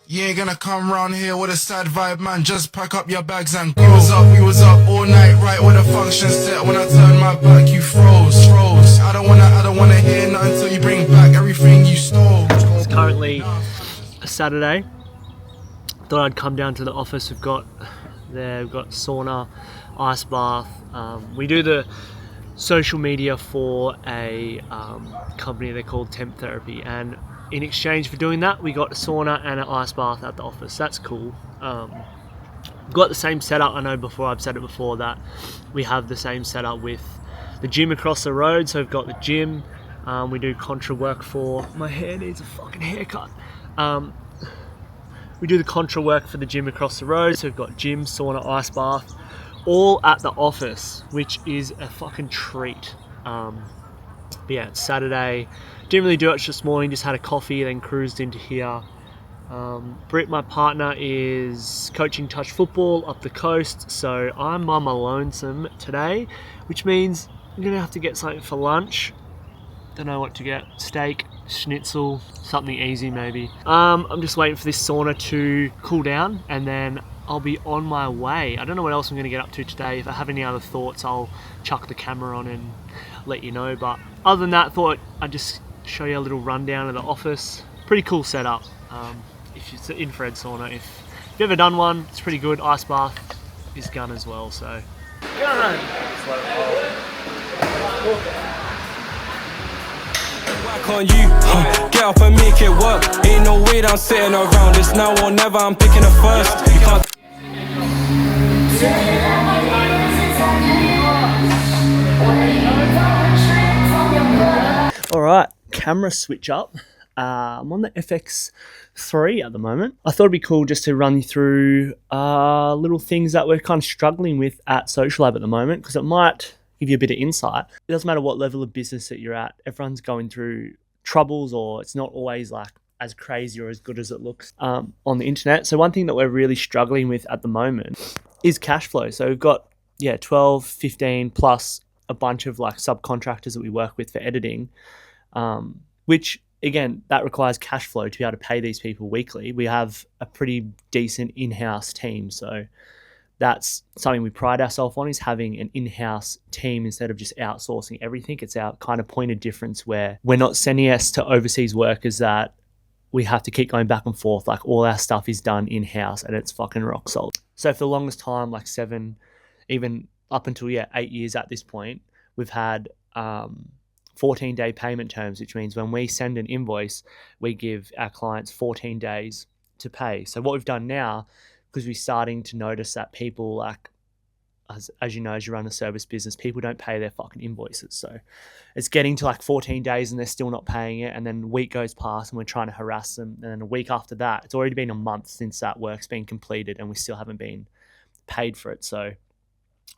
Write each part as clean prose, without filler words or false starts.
You ain't gonna come round here with a sad vibe, man. Just pack up your bags and go. We was up all night, right when the function set. When I turned my back, you froze. I don't wanna hear nothing until you bring back everything you stole. It's currently a Saturday. Thought I'd come down to the office. We've got sauna, ice bath. We do the social media for a company they're called Temp Therapy, and in exchange for doing that, we got a sauna and an ice bath at the office. That's cool. Got the same setup. I know before I've said it before that we have the same setup with the gym across the road. So we've got the gym. We do contra work for. My hair needs a fucking haircut. We do the contra work for the gym across the road. So we've got gym, sauna, ice bath, all at the office, which is a fucking treat. But yeah, it's Saturday. Didn't really do much this morning, just had a coffee, then cruised into here. Britt, my partner, is coaching touch football up the coast, so I'm on my lonesome today, which means I'm gonna have to get something for lunch. Don't know what to get. Steak, schnitzel, something easy maybe. I'm just waiting for this sauna to cool down and then I'll be on my way. I don't know what else I'm gonna get up to today. If I have any other thoughts, I'll chuck the camera on and let you know. But other than that, thought I'd just show you a little rundown of the office. Pretty cool setup. If it's an infrared sauna, if you've ever done one, it's pretty good. Ice bath is gun as well, so. Work on you, get up and make it work. Ain't no way that I'm sitting around. It's now or never, I'm picking it first. You can't. Alright, camera switch up. I'm on the FX3 at the moment. I thought it'd be cool just to run you through little things that we're kind of struggling with at Social Lab at the moment, because it might give you a bit of insight. It doesn't matter what level of business that you're at. Everyone's going through troubles, or it's not always like as crazy or as good as it looks on the internet. So one thing that we're really struggling with at the moment is cash flow. So we've got 12, 15 plus a bunch of like subcontractors that we work with for editing, which again, that requires cash flow to be able to pay these people weekly. We have a pretty decent in-house team, so that's something we pride ourselves on, is having an in-house team instead of just outsourcing everything. It's our kind of point of difference where we're not sending us to overseas workers that we have to keep going back and forth. Like all our stuff is done in-house and it's fucking rock solid. So for the longest time, like 7, even up until 8 years at this point, we've had 14-day payment terms, which means when we send an invoice, we give our clients 14 days to pay. So what we've done now, because we're starting to notice that people, like, as you know, as you run a service business, people don't pay their fucking invoices. So it's getting to like 14 days and they're still not paying it. And then a week goes past and we're trying to harass them. And then a week after that, it's already been a month since that work's been completed and we still haven't been paid for it. So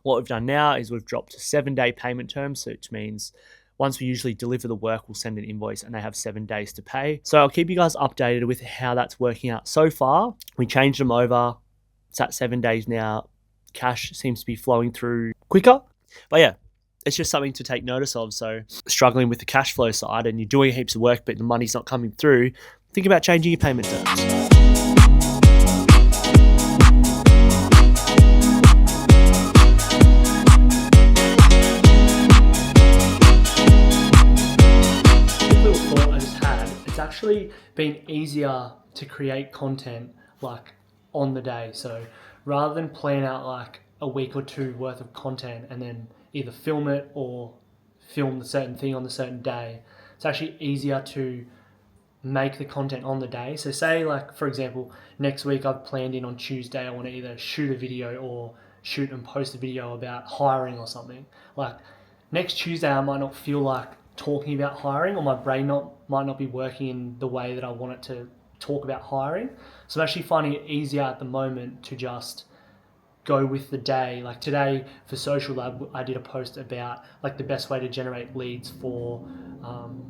what we've done now is we've dropped to 7-day payment terms, which means once we usually deliver the work, we'll send an invoice and they have 7 days to pay. So I'll keep you guys updated with how that's working out so far. We changed them over. It's at 7 days now. Cash seems to be flowing through quicker. But yeah, it's just something to take notice of. So struggling with the cash flow side and you're doing heaps of work, but the money's not coming through, think about changing your payment terms. Actually been easier to create content like on the day. So rather than plan out like a week or two worth of content and then either film it or film the certain thing on the certain day, it's actually easier to make the content on the day. So say like, for example, next week I've planned in on Tuesday, I want to either shoot a video or shoot and post a video about hiring or something. Like next Tuesday I might not feel like talking about hiring, or my brain might not be working in the way that I want it to talk about hiring. So I'm actually finding it easier at the moment to just go with the day. Like today for Social Lab, I did a post about like the best way to generate leads for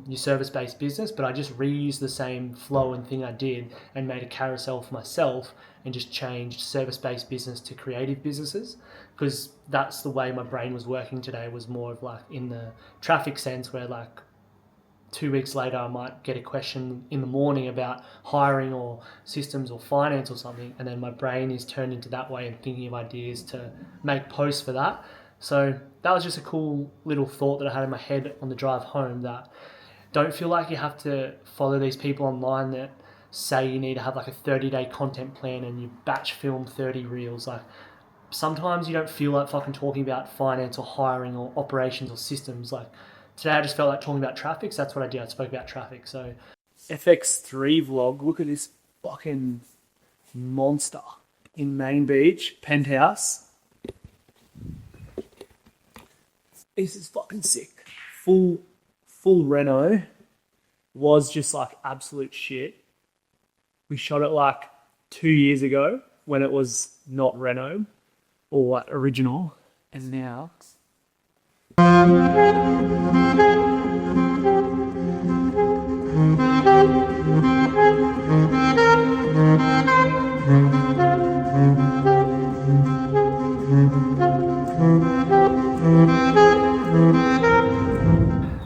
your service-based business, but I just reused the same flow and thing I did and made a carousel for myself and just changed service-based business to creative businesses, because that's the way my brain was working today, was more of like in the traffic sense where like 2 weeks later I might get a question in the morning about hiring or systems or finance or something, and then my brain is turned into that way and thinking of ideas to make posts for that. So that was just a cool little thought that I had in my head on the drive home, that don't feel like you have to follow these people online that say you need to have like a 30-day content plan and you batch film 30 reels. Like, sometimes you don't feel like fucking talking about finance or hiring or operations or systems. Like, today I just felt like talking about traffic, so that's what I did. I spoke about traffic. So FX3 vlog, look at this fucking monster in Main Beach, penthouse. This is fucking sick. Full reno. Was just like absolute shit. We shot it like 2 years ago when it was not reno or like original, and now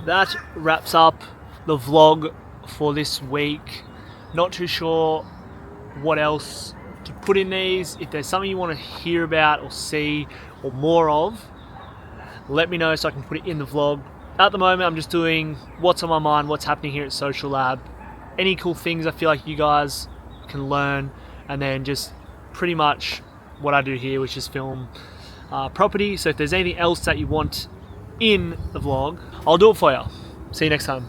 that wraps up the vlog for this week. Not too sure what else to put in these. If there's something you want to hear about or see or more of, let me know so I can put it in the vlog. At the moment, I'm just doing what's on my mind, what's happening here at Social Lab, any cool things I feel like you guys can learn, and then just pretty much what I do here, which is film property. So if there's anything else that you want in the vlog, I'll do it for you. See you next time.